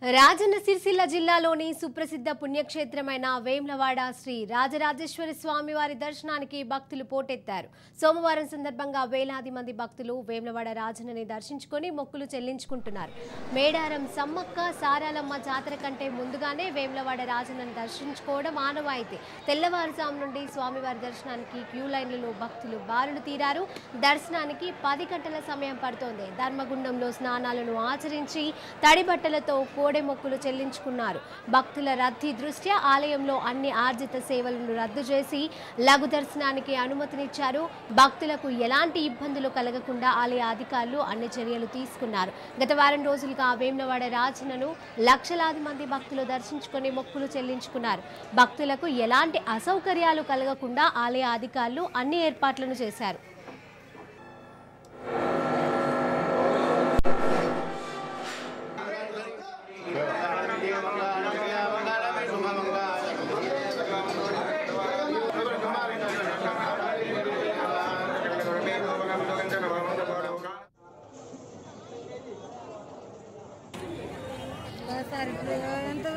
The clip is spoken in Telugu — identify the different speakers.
Speaker 1: రాజన్న సిరిసిల్ల జిల్లాలోని సుప్రసిద్ధ పుణ్యక్షేత్రమైన వేములవాడ శ్రీ రాజరాజేశ్వరి స్వామి వారి దర్శనానికి భక్తులు పోటెత్తారు. సోమవారం సందర్భంగా వేలాది మంది భక్తులు వేములవాడ రాజన్నని దర్శించుకొని మొక్కులు చెల్లించుకుంటున్నారు. మేడారం సమ్మక్క సారాలమ్మ జాతర కంటే ముందుగానే వేములవాడ రాజన్నని దర్శించుకోవడం ఆనవాయితీ. తెల్లవారుజాము నుండి స్వామివారి దర్శనానికి క్యూ లైన్లలో భక్తులు బారులు తీరారు. దర్శనానికి 10 గంటల సమయం పడుతోంది. ధర్మగుండంలో స్నానాలను ఆచరించి తడిబట్టలతో మొక్కులు చెల్లించుకున్నారు. భక్తుల రద్దీ దృష్ట్యా ఆలయంలో అన్ని ఆర్జిత సేవలను రద్దు చేసి లఘు దర్శనానికి అనుమతినిచ్చారు. భక్తులకు ఎలాంటి ఇబ్బందులు కలగకుండా ఆలయ అధికారులు అన్ని చర్యలు తీసుకున్నారు. గత వారం రోజులుగా వేములవాడ రాజన్నను లక్షలాది మంది భక్తులు దర్శించుకొని మొక్కులు చెల్లించుకున్నారు. భక్తులకు ఎలాంటి అసౌకర్యాలు కలగకుండా ఆలయ అధికారులు అన్ని ఏర్పాట్లను చేశారు.
Speaker 2: ఎంత